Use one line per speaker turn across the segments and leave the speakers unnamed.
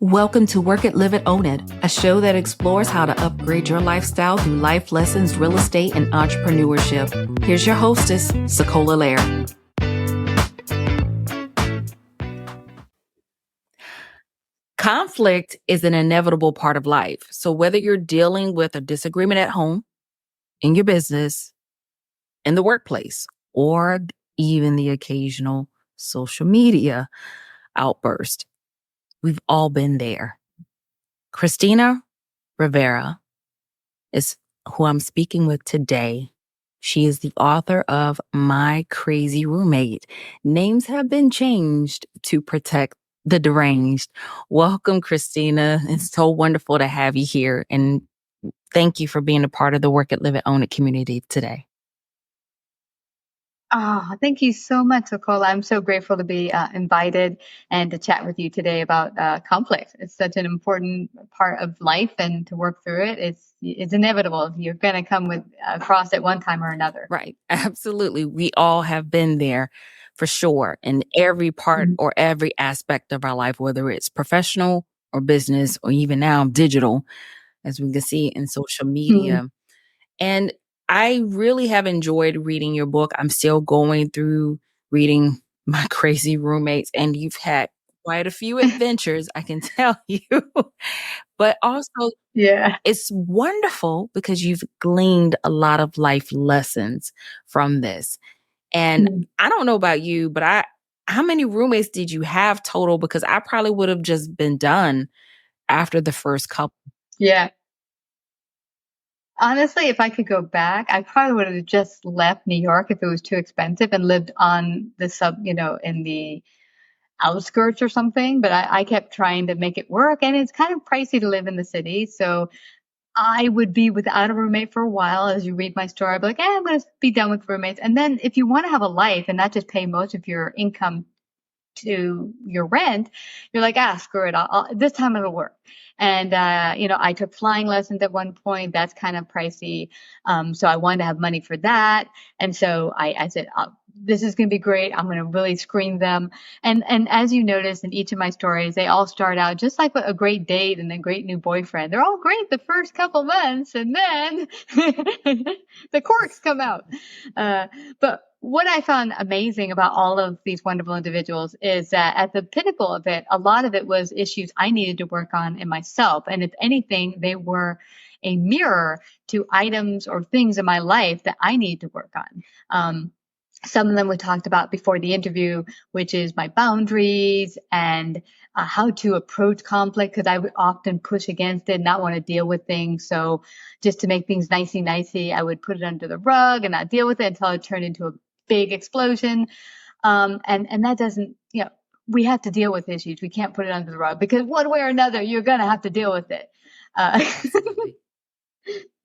Welcome to Work It, Live It, Own It, a show that explores how to upgrade your lifestyle through life lessons, real estate, and entrepreneurship. Here's your hostess, SaCola Lehr. Conflict is an inevitable part of life. So whether you're dealing with a disagreement at home, in your business, in the workplace, or even the occasional social media outburst, we've all been there. Christina Rivera is who I'm speaking with today. She is the author of My Crazy Roommate. Names have been changed to protect the deranged. Welcome, Christina. It's so wonderful to have you here. And thank you for being a part of the Work It, Live It, Own It community today.
Oh, thank you so much, SaCola. I'm so grateful to be invited and to chat with you today about conflict. It's such an important part of life, and to work through it, it's inevitable. You're going to come across it one time or another.
Right. Absolutely. We all have been there for sure in every part or every aspect of our life, whether it's professional or business or even now digital, as we can see in social media. And I really have enjoyed reading your book. I'm still going through reading My Crazy Roommates, and you've had quite a few adventures, I can tell you. But also,
Yeah.
it's wonderful because you've gleaned a lot of life lessons from this. And I don't know about you, but how many roommates did you have total? Because I probably would have just been done after the first couple.
Yeah. Honestly, if I could go back, I probably would have just left New York if it was too expensive and lived on in the outskirts or something. But I kept trying to make it work, and it's kind of pricey to live in the city. So I would be without a roommate for a while. As you read my story, I'd be like, I'm going to be done with roommates. And then if you want to have a life and not just pay most of your income to your rent, you're like, screw it. This time it'll work. And, I took flying lessons at one point. That's kind of pricey. So I wanted to have money for that. And so I said, this is going to be great. I'm going to really screen them. And as you notice in each of my stories, they all start out just like a great date and a great new boyfriend. They're all great the first couple months, and then the corks come out. But what I found amazing about all of these wonderful individuals is that at the pinnacle of it, a lot of it was issues I needed to work on in myself. And if anything, they were a mirror to items or things in my life that I need to work on. Some of them we talked about before the interview, which is my boundaries and how to approach conflict, because I would often push against it, not want to deal with things. So just to make things nicey, I would put it under the rug and not deal with it until it turned into a big explosion. And that doesn't, we have to deal with issues. We can't put it under the rug because one way or another, you're going to have to deal with it.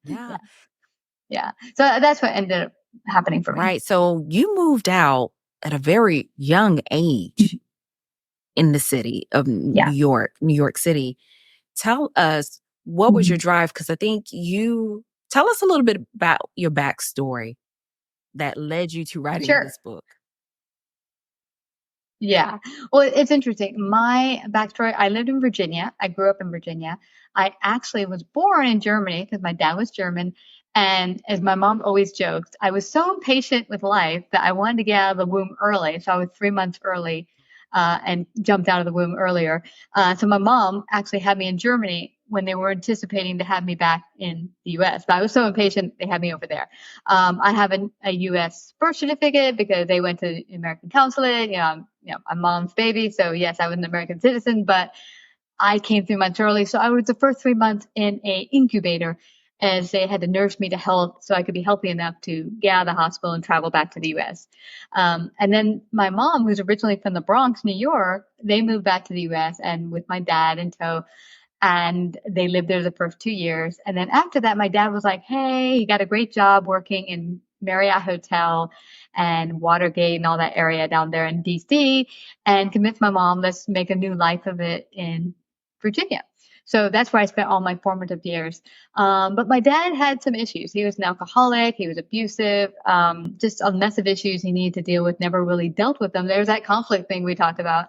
Yeah.
Yeah. So that's what ended up happening for me.
Right. So you moved out at a very young age in the city of New York City. Tell us, what was your drive? Because I think tell us a little bit about your backstory that led you to writing this book.
Yeah. Well, it's interesting. My backstory, I lived in Virginia. I grew up in Virginia. I actually was born in Germany because my dad was German. And as my mom always jokes, I was so impatient with life that I wanted to get out of the womb early. So I was 3 months early and jumped out of the womb earlier. So my mom actually had me in Germany when they were anticipating to have me back in the U.S. But I was so impatient, they had me over there. I have a U.S. birth certificate because they went to the American consulate. I'm mom's baby. So yes, I was an American citizen, but I came 3 months early. So I was the first 3 months in a incubator as they had to nurse me to health so I could be healthy enough to get out of the hospital and travel back to the U.S. And then my mom, who's originally from the Bronx, New York, they moved back to the U.S. and with my dad in tow. And they lived there the first 2 years. And then after that, my dad was like, hey, he got a great job working in Marriott Hotel and Watergate and all that area down there in DC, and convinced my mom, let's make a new life of it in Virginia. So that's where I spent all my formative years. But my dad had some issues. He was an alcoholic. He was abusive, just a mess of issues he needed to deal with, never really dealt with them. There's that conflict thing we talked about.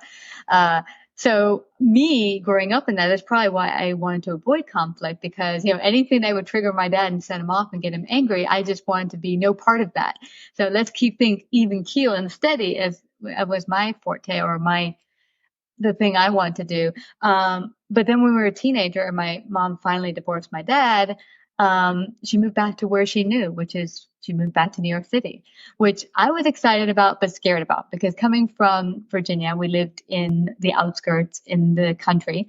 So me growing up in that is probably why I wanted to avoid conflict, because, anything that would trigger my dad and set him off and get him angry, I just wanted to be no part of that. So let's keep things even keel and steady, as was my forte, or the thing I want to do. But then when we were a teenager and my mom finally divorced my dad, she moved back to where she knew, which is she moved back to New York City, which I was excited about but scared about, because coming from Virginia, we lived in the outskirts in the country.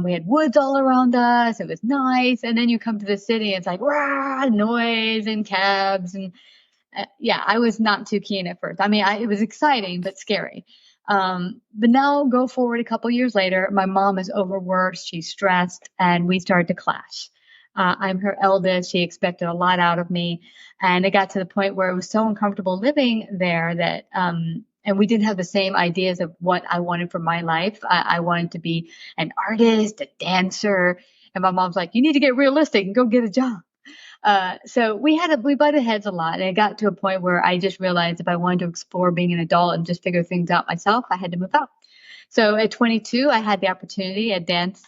We had woods all around us. It was nice. And then you come to the city, it's like, rah, noise and cabs and yeah, I was not too keen at first. I mean, it was exciting but scary. But now go forward a couple years later, my mom is overworked, she's stressed, and we started to clash. I'm her eldest. She expected a lot out of me. And it got to the point where it was so uncomfortable living there that, and we didn't have the same ideas of what I wanted for my life. I wanted to be an artist, a dancer. And my mom's like, you need to get realistic and go get a job. So we butted heads a lot, and it got to a point where I just realized if I wanted to explore being an adult and just figure things out myself, I had to move out. So at 22, I had the opportunity at dance.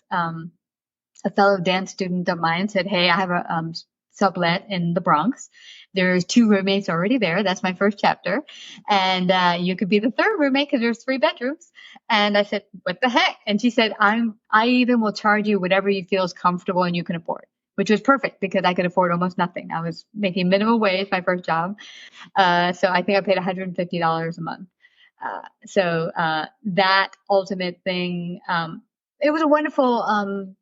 A fellow dance student of mine said, "Hey, I have a sublet in the Bronx. There's two roommates already there. That's my first chapter, and you could be the third roommate because there's 3 bedrooms." And I said, "What the heck?" And she said, I even will charge you whatever you feel is comfortable and you can afford." Which was perfect because I could afford almost nothing. I was making minimum wage my first job. So I think I paid $150 a month. That ultimate thing, it was a wonderful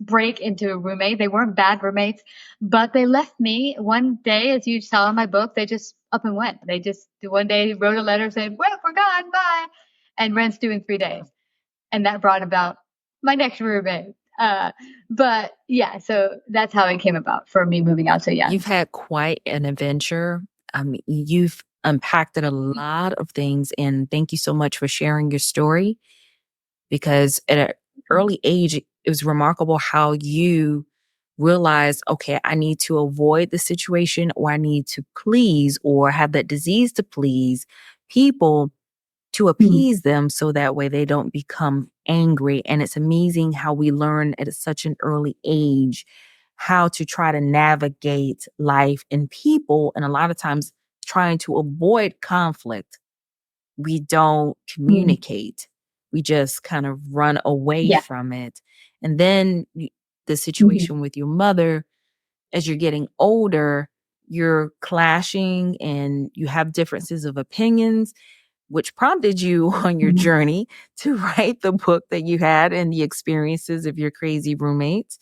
break into a roommate. They weren't bad roommates, but they left me one day, as you saw in my book. They just up and went. They just one day wrote a letter saying, "Well, we're gone, bye," and rent's due in 3 days. And that brought about my next roommate. But yeah, so that's how it came about for me moving out so young.
You've had quite an adventure. I mean, you've unpacked a lot of things, and thank you so much for sharing your story, because at an early age, it was remarkable how you realized, okay, I need to avoid the situation, or I need to please, or have that disease to please people to appease them so that way they don't become angry. And it's amazing how we learn at such an early age how to try to navigate life and people. And a lot of times, trying to avoid conflict, we don't
Mm.
communicate. We just kind of run away
Yeah.
from it. And then the
Mhm.
situation with your mother, as you're getting older, you're clashing and you have differences of opinions, which prompted you on your
Mhm.
journey to write the book that you had and the experiences of your crazy roommates.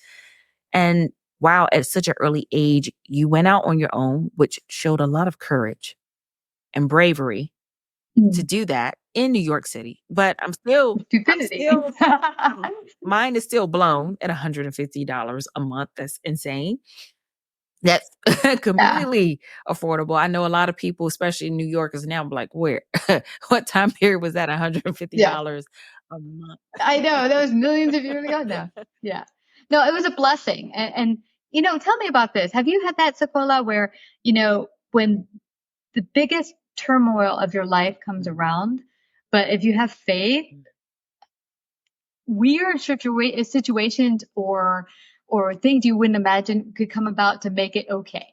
And wow, at such an early age, you went out on your own, which showed a lot of courage and bravery to
Mm.
do that in New York City. But I'm
Stupidity.
still, mine is still blown at $150 a month. That's insane. That's
Yeah.
completely affordable. I know a lot of people, especially New Yorkers now, be like, where? What time period was that?
Yeah.
$150 a month.
I know. That was millions of years ago now. Yeah. No, it was a blessing. And tell me about this. Have you had that, SaCola, where, when the biggest turmoil of your life comes around, but if you have faith, weird situations or things you wouldn't imagine could come about to make it okay.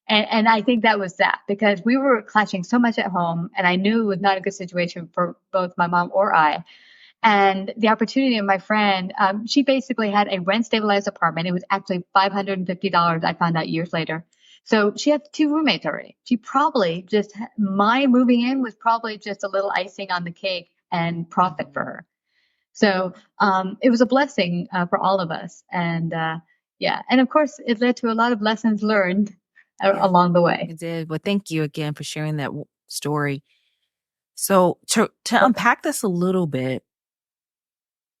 And I think that was that, because we were clashing so much at home, and I knew it was not a good situation for both my mom or I. And the opportunity of my friend, she basically had a rent stabilized apartment. It was actually $550. I found out years later. So she had 2 roommates already. She probably my moving in was probably just a little icing on the cake and profit for her. So it was a blessing for all of us. And yeah, and of course, it led to a lot of lessons learned
Yeah,
along the way.
it did. Well, thank you again for sharing that story. So to unpack this a little bit,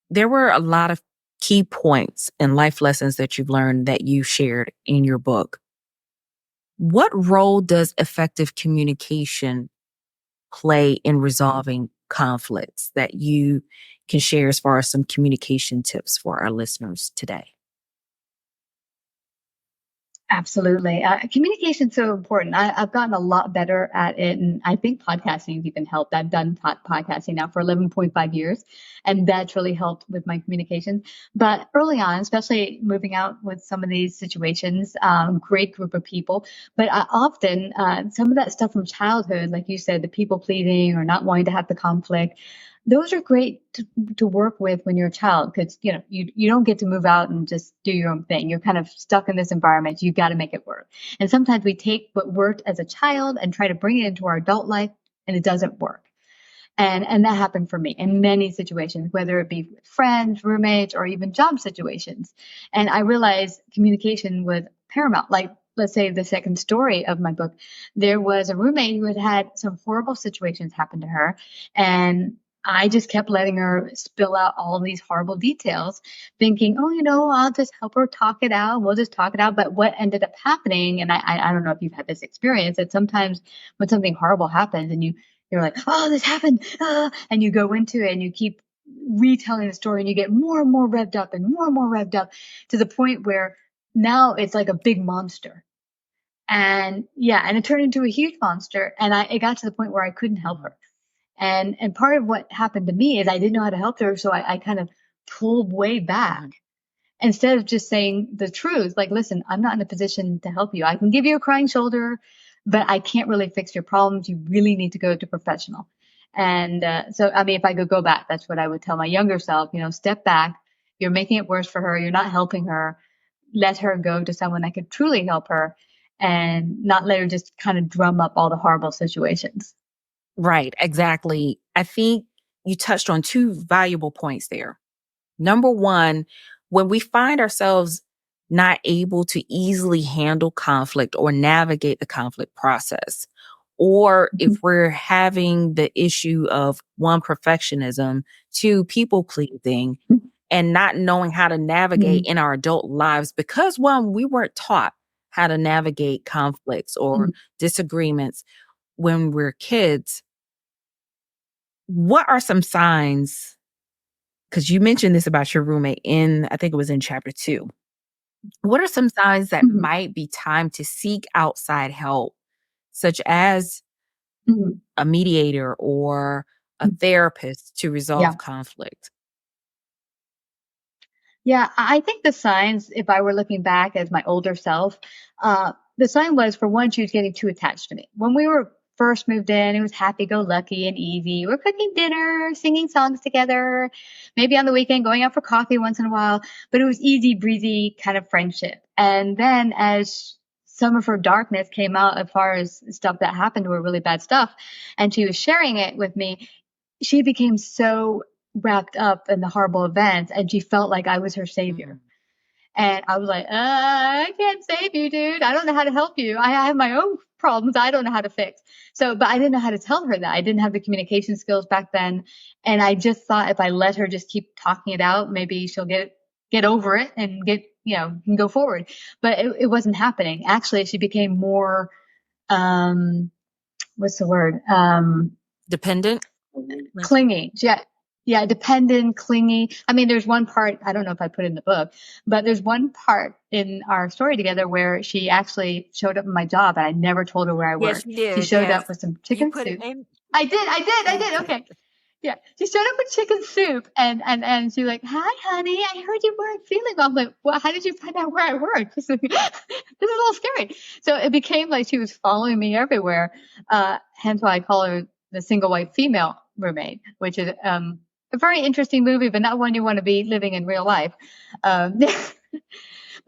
there were a lot of key points and life lessons that you've learned that you shared in your book. What role does effective communication play in resolving conflicts that you can share as far as some communication tips for our listeners today?
Absolutely. Communication is so important. I've gotten a lot better at it. And I think podcasting has even helped. I've done podcasting now for 11.5 years, and that's really helped with my communication. But early on, especially moving out with some of these situations, great group of people. But often, some of that stuff from childhood, like you said, the people pleasing or not wanting to have the conflict, those are great to work with when you're a child because you don't get to move out and just do your own thing. You're kind of stuck in this environment. You got to make it work. And sometimes we take what worked as a child and try to bring it into our adult life, and it doesn't work. And that happened for me in many situations, whether it be with friends, roommates, or even job situations. And I realized communication was paramount. Like, let's say the second story of my book, there was a roommate who had had some horrible situations happen to her. And I just kept letting her spill out all these horrible details, thinking, oh, I'll just help her talk it out. We'll just talk it out. But what ended up happening, and I don't know if you've had this experience, that sometimes when something horrible happens and you're like, oh, this happened. And you go into it and you keep retelling the story and you get more and more revved up and more revved up to the point where now it's like a big monster. And yeah, and it turned into a huge monster. And it got to the point where I couldn't help her. And part of what happened to me is I didn't know how to help her. So I kind of pulled way back instead of just saying the truth. Like, listen, I'm not in a position to help you. I can give you a crying shoulder, but I can't really fix your problems. You really need to go to a professional. And so, I mean, if I could go back, that's what I would tell my younger self, step back. You're making it worse for her. You're not helping her. Let her go to someone that could truly help her and not let her just kind of drum up all the horrible situations.
Right, exactly. I think you touched on two valuable points there. Number one, when we find ourselves not able to easily handle conflict or navigate the conflict process, or if we're having the issue of one, perfectionism, two, people pleasing, and not knowing how to navigate
Mm-hmm.
in our adult lives because one, we weren't taught how to navigate conflicts or disagreements when we're kids. What are some signs? Because you mentioned this about your roommate I think it was in chapter 2. What are some signs that
Mm-hmm.
might be time to seek outside help, such as
Mm-hmm.
a mediator or a therapist to resolve
Yeah.
conflict?
Yeah, I think the signs, if I were looking back as my older self, the sign was for one, she was getting too attached to me. When we were first moved in, it was happy go lucky and easy. We're cooking dinner, singing songs together, maybe on the weekend going out for coffee once in a while, but it was easy breezy kind of friendship. And then as some of her darkness came out as far as stuff that happened to her, really bad stuff, and she was sharing it with me, she became so wrapped up in the horrible events and she felt like I was her savior.
Mm.
And I was like, I can't save you, dude. I don't know how to help you. I have my own problems I don't know how to fix. So, but I didn't know how to tell her that. I didn't have the communication skills back then. And I just thought if I let her just keep talking it out, maybe she'll get over it and can go forward. But it wasn't happening. Actually, she became more, what's the word?
Dependent?
Clingy. Yeah. Yeah. Dependent, clingy. I mean, there's one part, I don't know if I put it in the book, but there's one part in our story together where she actually showed up in my job and I never told her where I
Yes,
worked.
you
She
did.
showed
Yes.
up with some
You
chicken
put it
soup.
in.
I did. Okay. Yeah. She showed up with chicken soup and she's like, hi, honey. I heard you weren't feeling well. I'm like, well, how did you find out where I work? She's like, this is a little scary. So it became like she was following me everywhere. Hence why I call her the single white female roommate, which is, a very interesting movie, but not one you want to be living in real life. But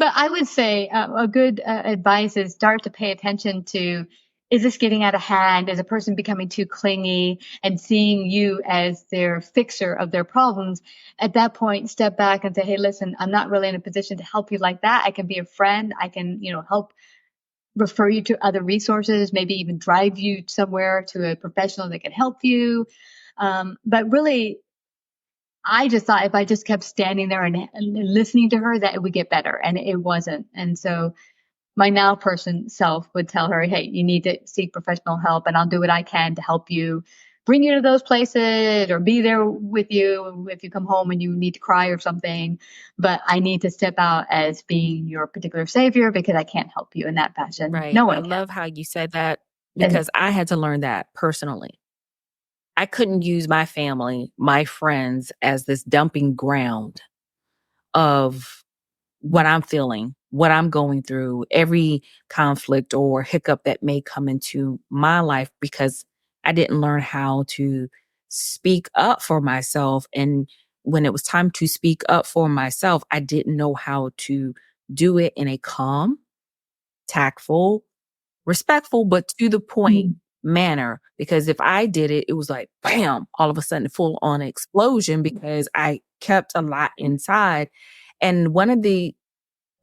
I would say a good advice is start to pay attention to, is this getting out of hand? Is a person becoming too clingy and seeing you as their fixer of their problems? At that point, step back and say, hey, listen, I'm not really in a position to help you like that. I can be a friend. I can, help refer you to other resources, maybe even drive you somewhere to a professional that can help you. But really, I just thought if I just kept standing there and listening to her, that it would get better. And it wasn't. And so my now person self would tell her, hey, you need to seek professional help and I'll do what I can to help you. bring you to those places or be there with you if you come home and you need to cry or something. But I need to step out as being your particular savior because I can't help you in that fashion.
Right.
No
I
one can.
love how you said that
And
because I had to learn that personally. I couldn't use my family, my friends as this dumping ground of what I'm feeling, what I'm going through, every conflict or hiccup that may come into my life because I didn't learn how to speak up for myself. And when it was time to speak up for myself, I didn't know how to do it in a calm, tactful, respectful, but to the point
mm,
manner. Because if I did it, it was like, bam, all of a sudden, full on explosion because I kept a lot inside. And one of the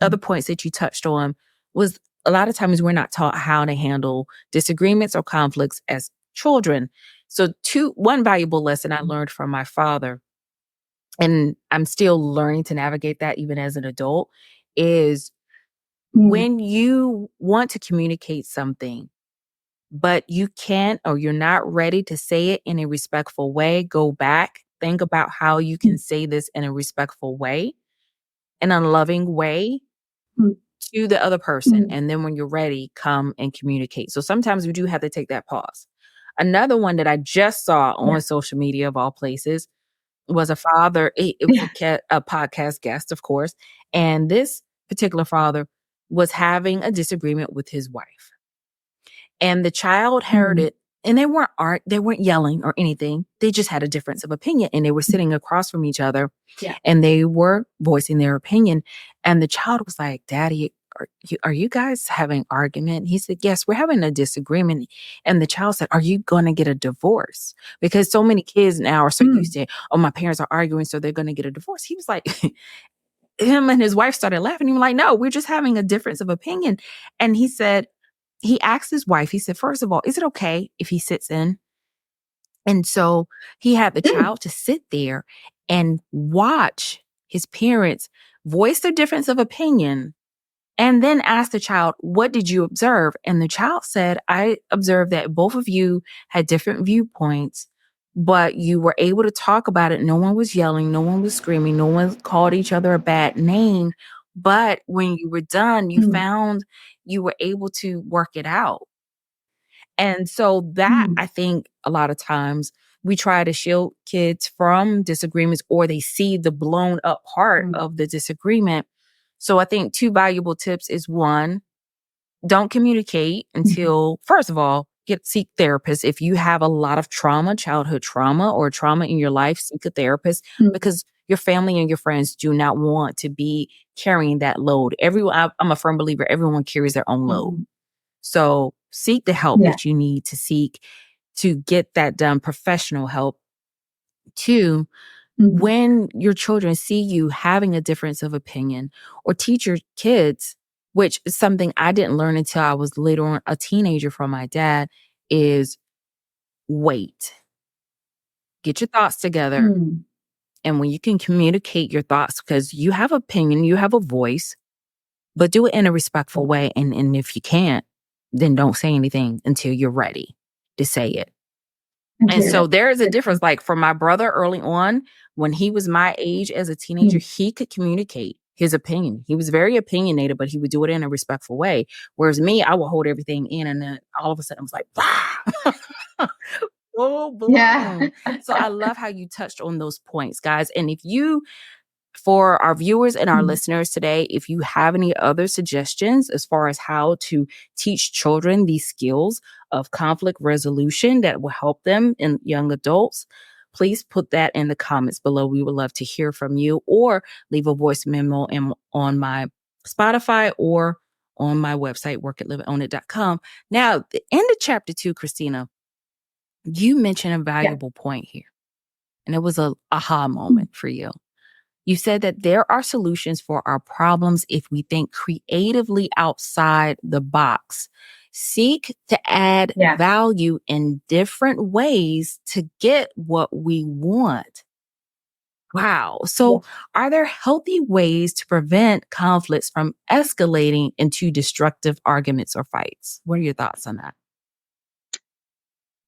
other points that you touched on was a lot of times we're not taught how to handle disagreements or conflicts as children. So, one valuable lesson I learned from my father, and I'm still learning to navigate that even as an adult, is
mm,
when you want to communicate something, but you can't or you're not ready to say it in a respectful way, go back, think about how you
mm,
can say this in a respectful way, in a loving way
mm,
to the other person.
mm.
And then when you're ready, come and communicate. So sometimes we do have to take that pause. Another one that I just saw
Yeah.
on social media of all places was a father. It was
Yeah.
a podcast guest, of course. And this particular father was having a disagreement with his wife. And the child heard
Mm,
it, and they weren't yelling or anything. They just had a difference of opinion, and they were sitting across from each other,
yeah.
and they were voicing their opinion. And the child was like, "Daddy, are you guys having an argument?" He said, "Yes, we're having a disagreement." And the child said, "Are you going to get a divorce?" Because so many kids now are so used
Mm,
to, "Oh, my parents are arguing, so they're going to get a divorce." He was like, him and his wife started laughing. He was like, "No, we're just having a difference of opinion." And he asked his wife, he said, "First of all, is it okay if he sits in?" And so he had the
mm,
child to sit there and watch his parents voice their difference of opinion and then ask the child, "What did you observe?" And the child said, "I observed that both of you had different viewpoints, but you were able to talk about it. No one was yelling, no one was screaming, no one called each other a bad name. But when you were done, you
mm,
found you were able to work it out." And so that
mm,
I think a lot of times we try to shield kids from disagreements or they see the blown up part
mm,
of the disagreement. So I think two valuable tips is one, don't communicate
mhm,
until, first of all, seek therapists. If you have a lot of trauma, childhood trauma or trauma in your life, seek a therapist
mm,
because your family and your friends do not want to be carrying that load. I'm a firm believer everyone carries their own load.
mhm.
So seek the help
Yeah.
that you need to seek to get that done, professional help. Two,
Mhm,
when your children see you having a difference of opinion or teach your kids, which is something I didn't learn until I was later on a teenager from my dad, is wait, get your thoughts together.
mm,
And when you can communicate your thoughts, because you have opinion, you have a voice, but do it in a respectful way. And if you can't, then don't say anything until you're ready to say it. And so
interior.
there is a difference. Like for my brother early on, when he was my age as a teenager,
Mm,
he could communicate his opinion. He was very opinionated, but he would do it in a respectful way. Whereas me, I would hold everything in and then all of a sudden I was like, wow, full
yeah.
blown. So I love how you touched on those points, guys. And if you for our viewers and our
Mm,
listeners today, if you have any other suggestions as far as how to teach children these skills of conflict resolution that will help them in young adults, please put that in the comments below. We would love to hear from you or leave a voice memo on my Spotify or on my website, workitliveitownit.com. Now, the end of chapter 2, Christina, you mentioned a
yeah.
valuable point here, and it was a aha
Mm,
moment for you. You said that there are solutions for our problems if we think creatively outside the box. Seek to add
yeah.
value in different ways to get what we want. Wow.
Yeah.
So, are there healthy ways to prevent conflicts from escalating into destructive arguments or fights? What are your thoughts on that?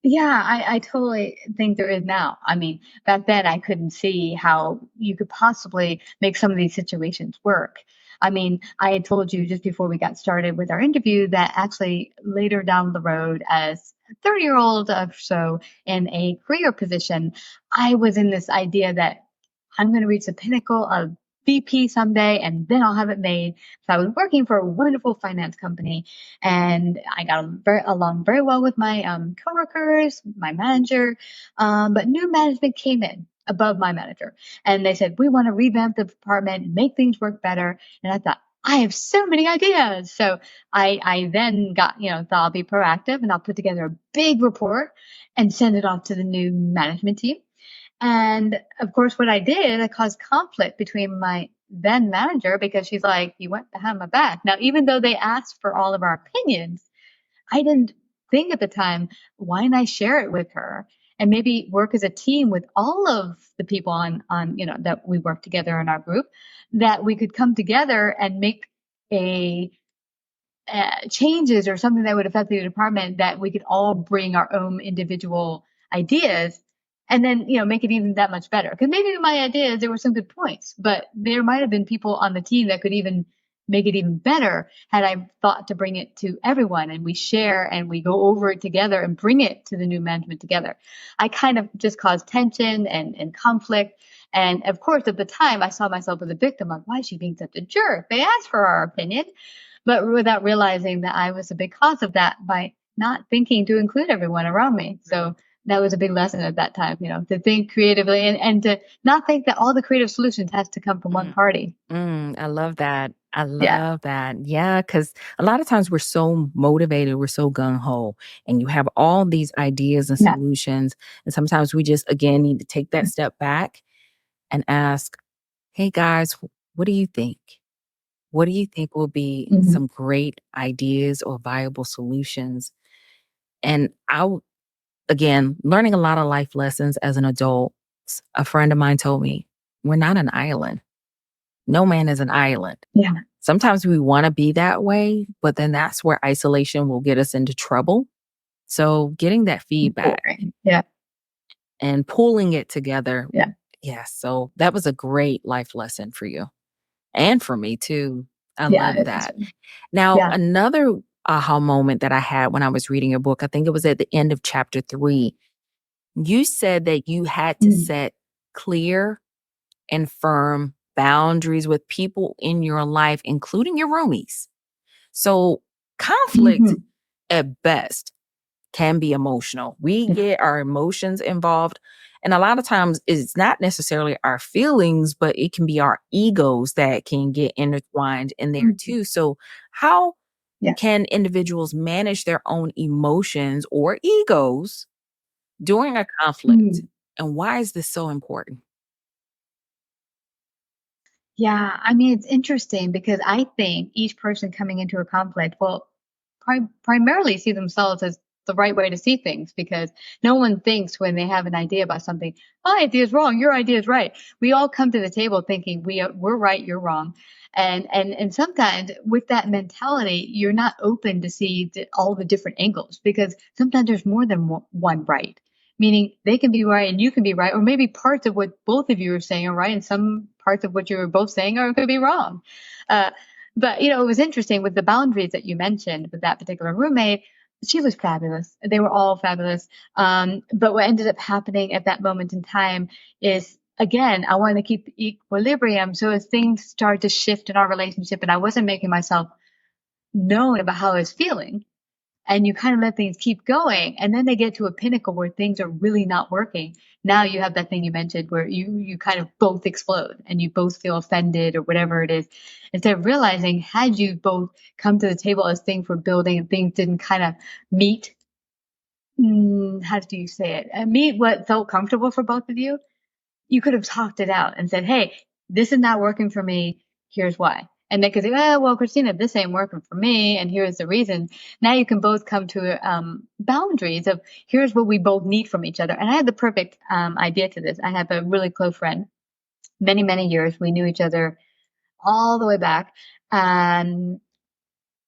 Yeah, I totally think there is now. I mean, back then I couldn't see how you could possibly make some of these situations work. I mean, I had told you just before we got started with our interview that actually later down the road, as a 30-year-old or so in a career position, I was in this idea that I'm going to reach the pinnacle of VP someday and then I'll have it made. So I was working for a wonderful finance company and I got along very well with my coworkers, my manager. But new management came in above my manager and they said, we want to revamp the department and make things work better. And I thought, I have so many ideas. So I then got, thought I'll be proactive and I'll put together a big report and send it off to the new management team. And of course, what I did, I caused conflict between my then manager because she's like, you went behind my back. Now, even though they asked for all of our opinions, I didn't think at the time, why didn't I share it with her? And maybe work as a team with all of the people that we work together in our group, that we could come together and make a changes or something that would affect the department, that we could all bring our own individual ideas and then make it even that much better. Because maybe my ideas, there were some good points, but there might have been people on the team that could even make it even better had I thought to bring it to everyone and we share and we go over it together and bring it to the new management together. I kind of just caused tension and conflict. And of course, at the time, I saw myself as a victim of, why is she being such a jerk? They asked for our opinion, but without realizing that I was a big cause of that by not thinking to include everyone around me. So that was a big lesson at that time, to think creatively and to not think that all the creative solutions has to come from one party.
I love that. I
Yeah.
love that. Yeah, because a lot of times we're so motivated, we're so gung ho, and you have all these ideas and
Yeah.
solutions. And sometimes we just, again, need to take that step back and ask, hey guys, what do you think? What do you think will be
Mm-hmm.
some great ideas or viable solutions? And again, learning a lot of life lessons as an adult. A friend of mine told me, we're not an island. No man is an island.
Yeah.
Sometimes we want to be that way, but then that's where isolation will get us into trouble. So getting that feedback
Boring. Yeah.
and pulling it together.
Yeah.
Yeah. So that was a great life lesson for you and for me too. I
Yeah.
love
It's,
that. Now,
yeah.
another aha moment that I had when I was reading your book, I think it was at the end of chapter 3. You said that you had to
Mm-hmm.
set clear and firm boundaries with people in your life, including your roomies. So conflict
Mm-hmm.
at best can be emotional. We
Yeah.
get our emotions involved. And a lot of times it's not necessarily our feelings, but it can be our egos that can get intertwined in there
Mm-hmm.
too. So how
Yeah.
can individuals manage their own emotions or egos during a conflict?
Mm.
And why is this so important?
Yeah, I mean, it's interesting because I think each person coming into a conflict will primarily see themselves as the right way to see things because no one thinks when they have an idea about something, my idea is wrong, your idea is right. We all come to the table thinking we're right, you're wrong. And sometimes with that mentality, you're not open to see all the different angles because sometimes there's more than one right. Meaning they can be right and you can be right, or maybe parts of what both of you are saying are right, and some parts of what you were both saying are could be wrong. Uh, but it was interesting with the boundaries that you mentioned with that particular roommate. She was fabulous. They were all fabulous. But what ended up happening at that moment in time is, again, I wanted to keep equilibrium. So as things started to shift in our relationship, and I wasn't making myself known about how I was feeling, and you kind of let things keep going, and then they get to a pinnacle where things are really not working. Now you have that thing you mentioned where you kind of both explode and you both feel offended or whatever it is, instead of realizing, had you both come to the table as things were building and things didn't kind of meet, how do you say it, meet what felt comfortable for both of you, you could have talked it out and said, hey, this is not working for me. Here's why. And they could say, oh, well, Christina, this ain't working for me. And here's the reason. Now you can both come to boundaries of here's what we both need from each other. And I had the perfect idea to this. I have a really close friend, many, many years. We knew each other all the way back. And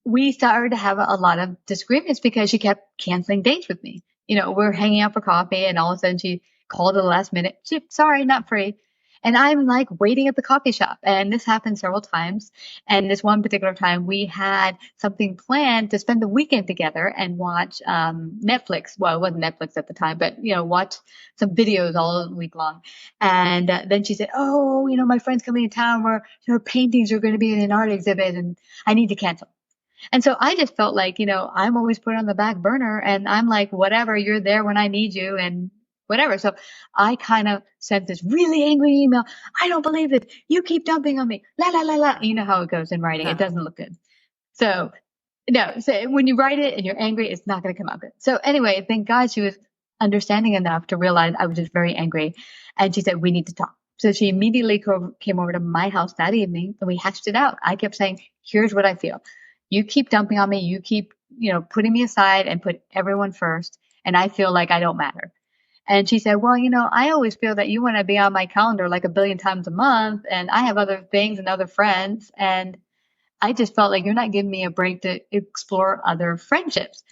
we started to have a lot of disagreements because she kept canceling dates with me. we're hanging out for coffee, and all of a sudden she called at the last minute. Sorry, not free. And I'm like waiting at the coffee shop. And this happened several times. And this one particular time we had something planned to spend the weekend together and watch Netflix. Well, it wasn't Netflix at the time, but, watch some videos all week long. And then she said, oh, my friend's coming to town where her paintings are going to be in an art exhibit and I need to cancel. And so I just felt like, I'm always put on the back burner and I'm like, whatever, you're there when I need you and whatever. So I kind of sent this really angry email. I don't believe it. You keep dumping on me. La, la, la, la. You know how it goes in writing. It
Huh.
doesn't look good. So no, so when you write it and you're angry, it's not going to come out good. So anyway, thank God she was understanding enough to realize I was just very angry. And she said, we need to talk. So she immediately came over to my house that evening and we hashed it out. I kept saying, here's what I feel. You keep dumping on me. You keep, putting me aside and put everyone first. And I feel like I don't matter. And she said, well, I always feel that you want to be on my calendar like a billion times a month. And I have other things and other friends. And I just felt like you're not giving me a break to explore other friendships.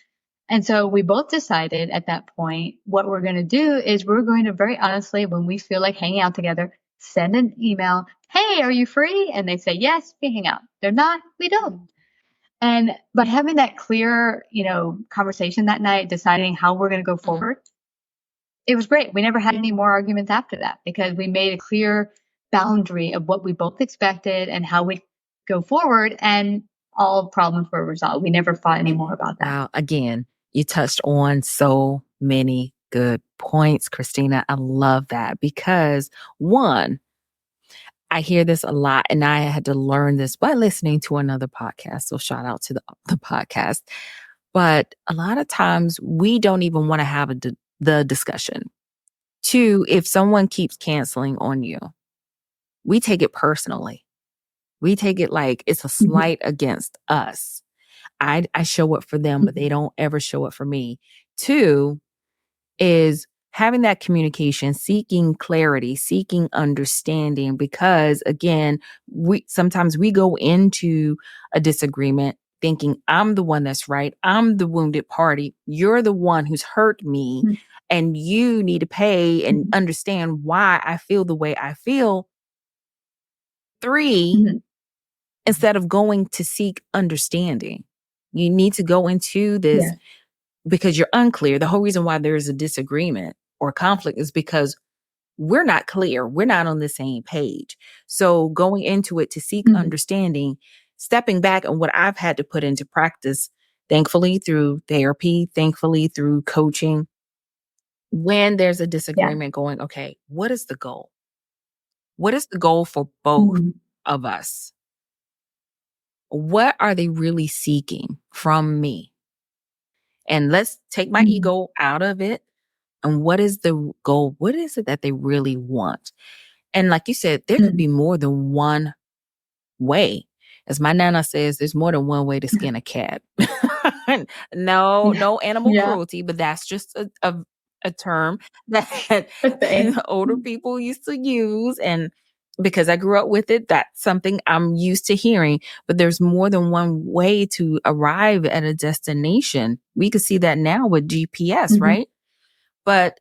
And so we both decided at that point, what we're going to do is we're going to very honestly, when we feel like hanging out together, send an email. Hey, are you free? And they say, yes, we hang out. They're not, we don't. And by having that clear, conversation that night, deciding how we're going to go forward, it was great. We never had any more arguments after that because we made a clear boundary of what we both expected and how we go forward, and all problems were resolved. We never fought anymore about that.
Wow. Again, you touched on so many good points, Christina. I love that because one, I hear this a lot and I had to learn this by listening to another podcast. So shout out to the podcast. But a lot of times we don't even want to have the discussion. Two, if someone keeps canceling on you, we take it personally. We take it like it's a slight against us. I show up for them, but they don't ever show up for me. Two is having that communication, seeking clarity, seeking understanding, because again, sometimes we go into a disagreement thinking I'm the one that's right. I'm the wounded party. You're the one who's hurt me and you need to pay and understand why I feel the way I feel. Three, instead of going to seek understanding, you need to go into this because you're unclear. The whole reason why there is a disagreement or conflict is because we're not clear. We're not on the same page. So going into it to seek understanding, stepping back, and what I've had to put into practice, thankfully through therapy, thankfully through coaching, when there's a disagreement going, okay, what is the goal? What is the goal for both of us? What are they really seeking from me? And let's take my ego out of it. And what is the goal? What is it that they really want? And like you said, there could be more than one way. As my nana says, there's more than one way to skin a cat. No animal cruelty, but that's just a term that older people used to use. And because I grew up with it, that's something I'm used to hearing. But there's more than one way to arrive at a destination. We could see that now with GPS, right? But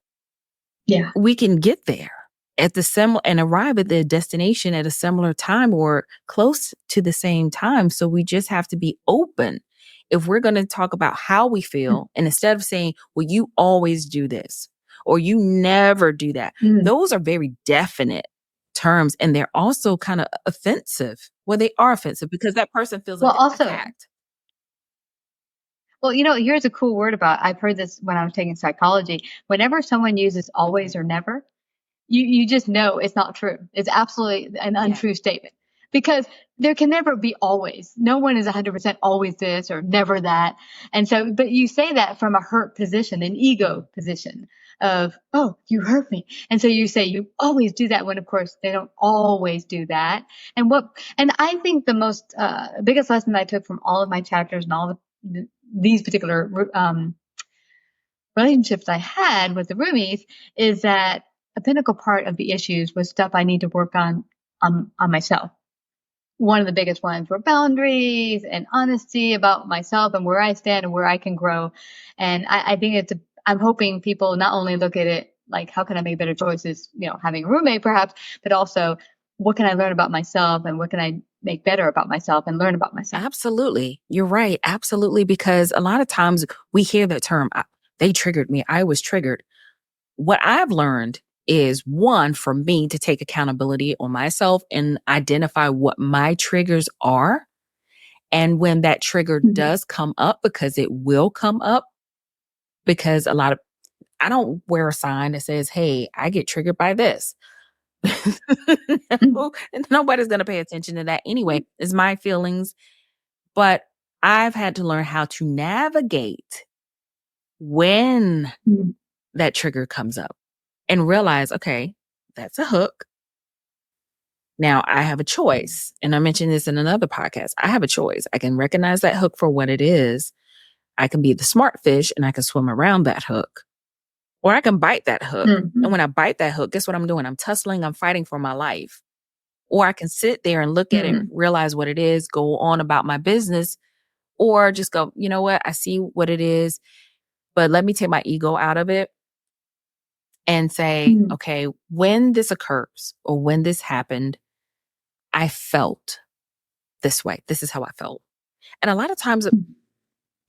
we can get there at and arrive at the destination at a similar time or close to the same time. So we just have to be open. If we're going to talk about how we feel, and instead of saying, well, you always do this or you never do that, those are very definite terms. And they're also kind of offensive. Well, they are offensive because that person feels attacked.
Well, here's a cool word I've heard this when I was taking psychology. Whenever someone uses always or never, you just know it's not true. It's absolutely an untrue statement because there can never be always. No one is 100% always this or never that. And so, but you say that from a hurt position, an ego position of, oh, you hurt me. And so you say you always do that when of course they don't always do that. And I think the most, biggest lesson that I took from all of my chapters and all these particular, relationships I had with the roomies is that a pinnacle part of the issues was stuff I need to work on myself. One of the biggest ones were boundaries and honesty about myself and where I stand and where I can grow. And I think I'm hoping people not only look at it like, how can I make better choices, having a roommate perhaps, but also what can I learn about myself and what can I make better about myself and learn about myself.
Absolutely. You're right. Absolutely. Because a lot of times we hear that term, they triggered me. I was triggered. What I've learned is one, for me to take accountability on myself and identify what my triggers are. And when that trigger
Mhm.
does come up, because it will come up, because I don't wear a sign that says, hey, I get triggered by this.
Mhm.
Nobody's going to pay attention to that anyway. It's my feelings. But I've had to learn how to navigate when
Mhm.
that trigger comes up and realize, okay, that's a hook. Now I have a choice. And I mentioned this in another podcast. I have a choice. I can recognize that hook for what it is. I can be the smart fish and I can swim around that hook. Or I can bite that hook. And
Mhm.
when I bite that hook, guess what I'm doing? I'm tussling, I'm fighting for my life. Or I can sit there and look at it,
Mhm.
realize what it is, go on about my business, or just go, you know what? I see what it is, but let me take my ego out of it and say,
Mhm.
okay, when this occurs or when this happened, I felt this way. This is how I felt. And a lot of times,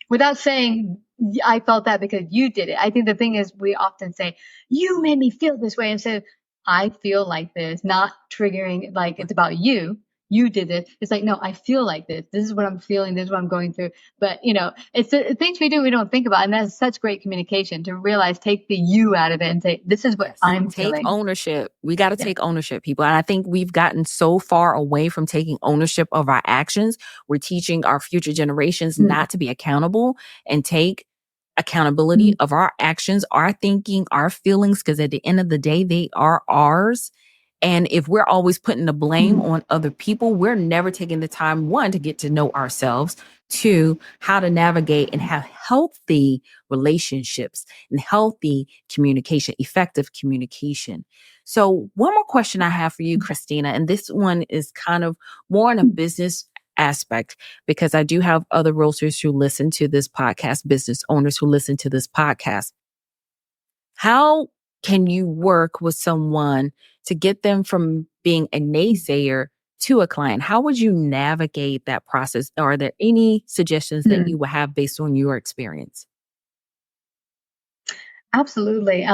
Without saying, I felt that because you did it. I think the thing is, we often say, you made me feel this way, instead of, I feel like this, not triggering like it's about you. You did it. It's like, no, I feel like this. This is what I'm feeling. This is what I'm going through. But, it's the things we do, we don't think about. And that's such great communication to realize, take the you out of it and say, this is what
yes,
I'm
take
feeling.
ownership. We got to
Yeah.
take ownership, people. And I think we've gotten so far away from taking ownership of our actions. We're teaching our future generations
Mm,
not to be accountable and take accountability
mm,
of our actions, our thinking, our feelings, because at the end of the day, they are ours. And if we're always putting the blame
mm,
on other people, we're never taking the time, one, to get to know ourselves, two, how to navigate and have healthy relationships and healthy communication, effective communication. So, one more question I have for you, Christina, and this one is kind of more in a
mm,
business aspect, because I do have other realtors who listen to this podcast, business owners who listen to this podcast. How can you work with someone to get them from being a
mm,
naysayer to a client? How would you navigate that process? Are there any suggestions that you
mm.
would have based on your experience?
Absolutely.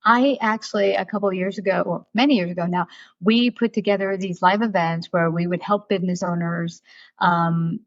I actually, a couple of years ago, or many years ago now, we put together these live events where we would help business owners. Um,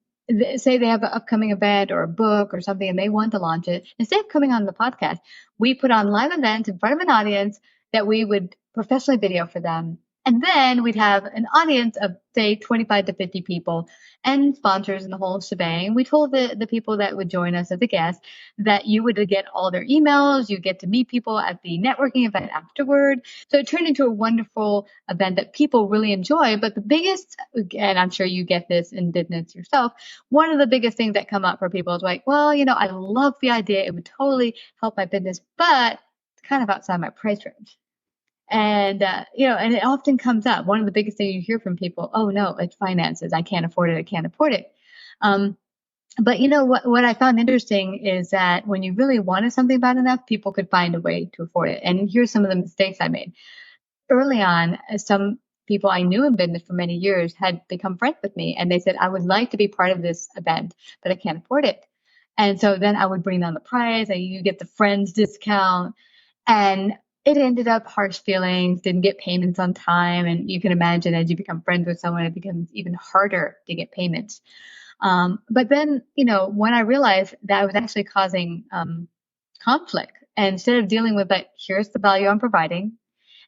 Say they have an upcoming event or a book or something and they want to launch it. Instead of coming on the podcast, we put on live events in front of an audience that we would professionally video for them. And then we'd have an audience of, say, 25 to 50 people and sponsors and the whole shebang. We told the people that would join us as a guest that you would get all their emails, you get to meet people at the networking event afterward. So it turned into a wonderful event that people really enjoy. But the biggest, and I'm sure you get this in business yourself, one of the biggest things that come up for people is like, well, I love the idea. It would totally help my business, but it's kind of outside my price range. And, and it often comes up. One of the biggest things you hear from people, oh no, it's finances. I can't afford it. I can't afford it. Um, but what I found interesting is that when you really wanted something bad enough, people could find a way to afford it. And here's some of the mistakes I made. Early on, some people I knew in business for many years had become friends with me and they said, I would like to be part of this event, but I can't afford it. And so then I would bring down the price and you get the friends discount. And it ended up harsh feelings, didn't get payments on time. And you can imagine as you become friends with someone, it becomes even harder to get payments. But then, when I realized that I was actually causing conflict, and instead of dealing with like, here's the value I'm providing,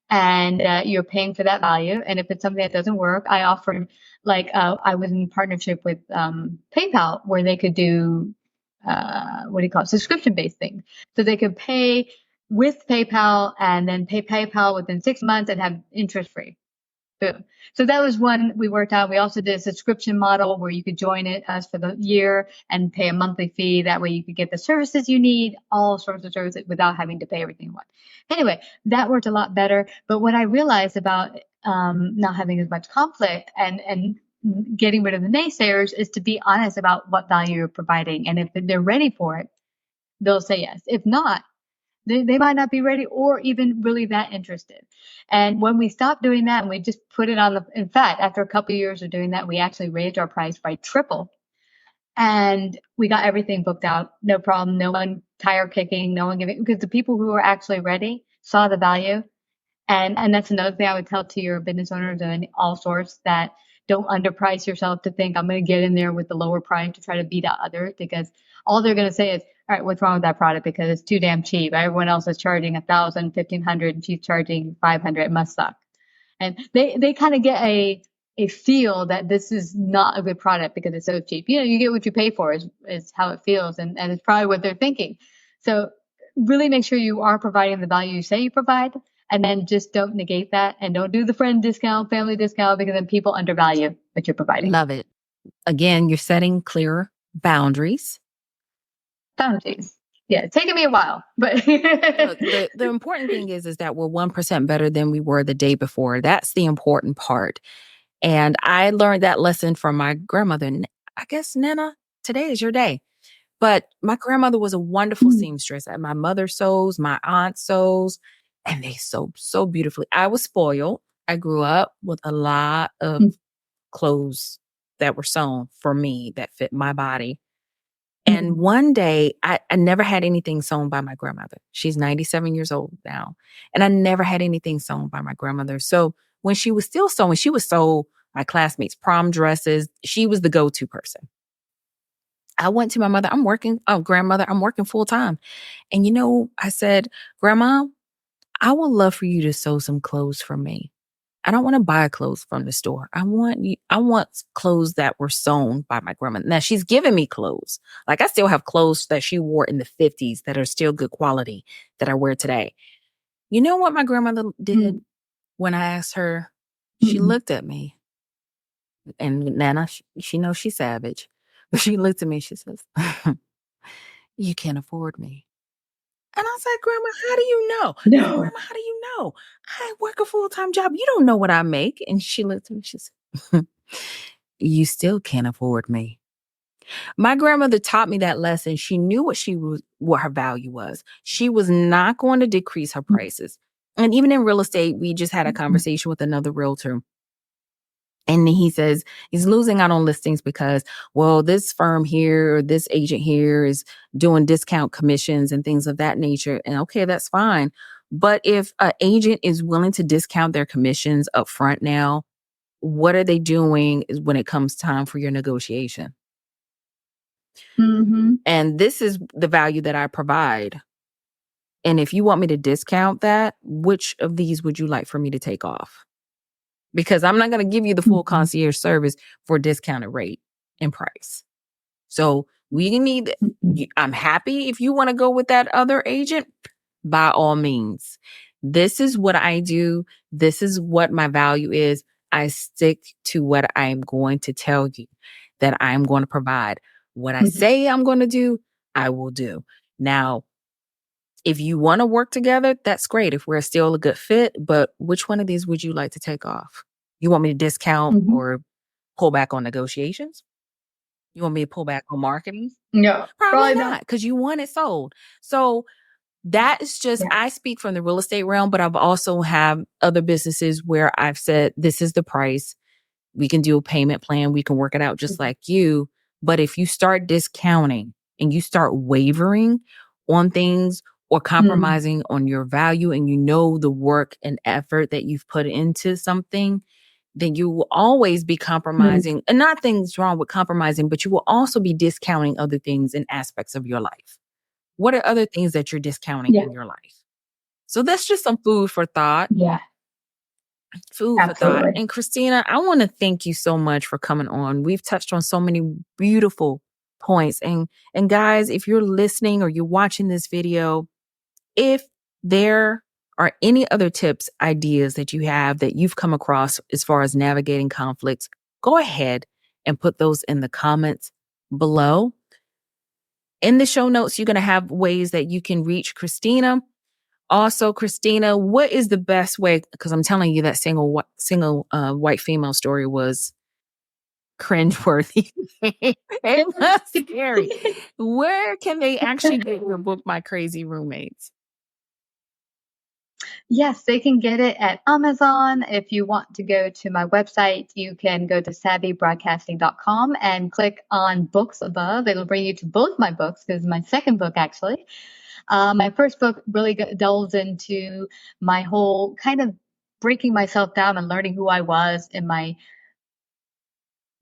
and you're paying for that value, and if it's something that doesn't work, I offered like I was in partnership with PayPal where they could do what do you call it, subscription based things, so they could pay with PayPal and then pay PayPal within 6 months and have interest free. Boom. So that was one we worked out. We also did a subscription model where you could join us for the year and pay a monthly fee. That way you could get the services you need, all sorts of services without having to pay everything once. Anyway, that worked a lot better. But what I realized about not having as much conflict and getting rid of the naysayers is to be honest about what value you're providing. And if they're ready for it, they'll say yes. If not, they might not be ready or even really that interested. And when we stopped doing that and we just put it on in fact, after a couple of years of doing that, we actually raised our price by triple. And we got everything booked out. No problem. No one tire kicking, no one giving, because the people who were actually ready saw the value. And that's another thing I would tell to your business owners and all sorts, that don't underprice yourself to think I'm going to get in there with the lower price to try to beat out others, because all they're going to say is, all right, what's wrong with that product? Because it's too damn cheap. Everyone else is charging 1,000, 1,500, and she's charging 500. It must suck. And they kind of get a feel that this is not a good product because it's so cheap. You know, you get what you pay for is how it feels. And it's probably what they're thinking. So really make sure you are providing the value you say you provide, and then just don't negate that, and don't do the friend discount, family discount, because then people undervalue what you're providing.
Love it. Again, you're setting clear boundaries.
Boundaries. Yeah, it's taken me a while, but
Look, the important thing is that we're 1% better than we were the day before. That's the important part. And I learned that lesson from my grandmother. I guess, Nana, today is your day. But my grandmother was a wonderful seamstress. And my mother sews, my aunt sews, and they sew so beautifully. I was spoiled. I grew up with a lot of clothes that were sewn for me that fit my body. And one day, I never had anything sewn by my grandmother. She's 97 years old now. And I never had anything sewn by my grandmother. So when she was still sewing, she would sew my classmates' prom dresses. She was the go-to person. I went to my mother. Grandmother, I'm working full time. And I said, Grandma, I would love for you to sew some clothes for me. I don't want to buy clothes from the store. I want clothes that were sewn by my grandma. Now she's given me clothes. Like I still have clothes that she wore in the 50s that are still good quality that I wear today. You know what my grandmother did when I asked her? She looked at me, and Nana, she knows she's savage, but she looked at me. She says, "You can't afford me." And I said, Grandma, how do you know?
no.
Grandma, how do you know? I work a full-time job. You don't know what I make. And she looked at me. She said, you still can't afford me. My grandmother taught me that lesson. She knew what her value was. She was not going to decrease her prices. And even in real estate, we just had a conversation with another realtor. And he says he's losing out on listings because, well, this firm here or this agent here is doing discount commissions and things of that nature. And okay, that's fine. But if an agent is willing to discount their commissions up front now, what are they doing when it comes time for your negotiation? And this is the value that I provide. And if you want me to discount that, which of these would you like for me to take off? Because I'm not going to give you the full concierge service for a discounted rate and price. So I'm happy if you want to go with that other agent, by all means. This is what I do. This is what my value is. I stick to what I'm going to tell you that I'm going to provide. What I say I'm going to do, I will do. Now, if you want to work together, that's great. If we're still a good fit, but which one of these would you like to take off? You want me to discount or pull back on negotiations? You want me to pull back on marketing?
No,
Probably not, because you want it sold. So that is just,
Yeah.
I speak from the real estate realm, but I've also have other businesses where I've said, this is the price. We can do a payment plan. We can work it out just like you. But if you start discounting and you start wavering on things or compromising on your value, and you know the work and effort that you've put into something, then you will always be compromising. And not things wrong with compromising, but you will also be discounting other things and aspects of your life. What are other things that you're discounting in your life? So that's just some food for thought.
Yeah.
Food for thought. And Christina, I want to thank you so much for coming on. We've touched on so many beautiful points. And guys, if you're listening or you're watching this video, if there are any other tips, ideas that you have that you've come across as far as navigating conflicts, go ahead and put those in the comments below. In the show notes, you're going to have ways that you can reach Christina. Also, Christina, what is the best way? Because I'm telling you that single white female story was cringeworthy. It was scary. Where can they actually get your book, My Crazy Roommates?
Yes, they can get it at Amazon. If you want to go to my website, you can go to savvybroadcasting.com and click on books above. It'll bring you to both my books because my second book, actually. My first book really delves into my whole kind of breaking myself down and learning who I was in my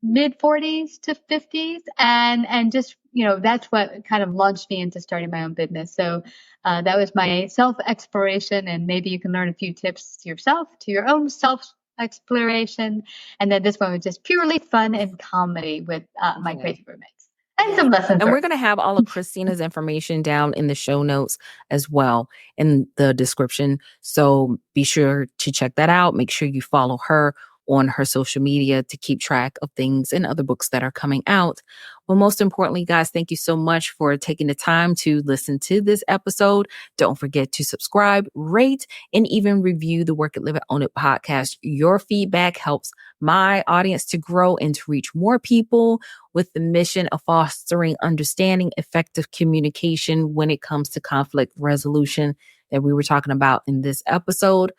mid 40s to 50s, and just that's what kind of launched me into starting my own business. So that was my self exploration, and maybe you can learn a few tips to yourself, to your own self exploration. And then this one was just purely fun and comedy with my crazy roommates and some lessons
And we're
learned.
going to have all of Christina's information down in the show notes as well in the description. So be sure to check that out. Make sure you follow her on her social media to keep track of things and other books that are coming out. Well, most importantly, guys, thank you so much for taking the time to listen to this episode. Don't forget to subscribe, rate, and even review the Work It, Live It, Own It podcast. Your feedback helps my audience to grow and to reach more people with the mission of fostering understanding, effective communication when it comes to conflict resolution that we were talking about in this episode.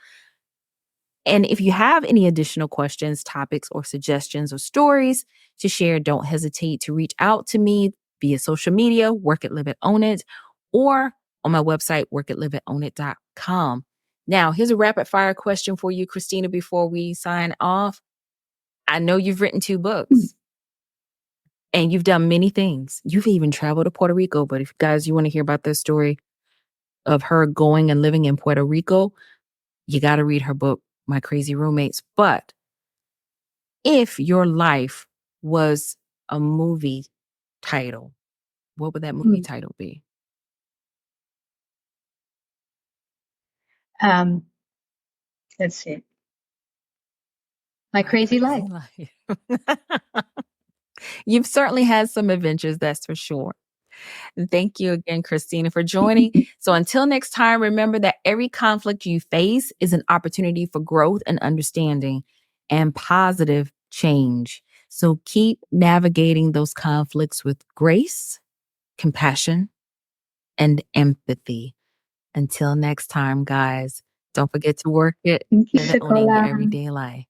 And if you have any additional questions, topics, or suggestions or stories to share, don't hesitate to reach out to me via social media, Work It, Live It, Own It, or on my website, workitliveitownit.com. Now, here's a rapid fire question for you, Christina, before we sign off. I know you've written 2 books. And you've done many things. You've even traveled to Puerto Rico. But if guys, you want to hear about the story of her going and living in Puerto Rico, you got to read her book, My Crazy Roommates. But if your life was a movie title, what would that movie title be?
Let's see. My Crazy Life.
You've certainly had some adventures, that's for sure. And thank you again, Christina, for joining. So until next time, remember that every conflict you face is an opportunity for growth and understanding and positive change. So keep navigating those conflicts with grace, compassion, and empathy. Until next time, guys, don't forget to work it,
Thank you,
live it, owning your
SaCola.
everyday life.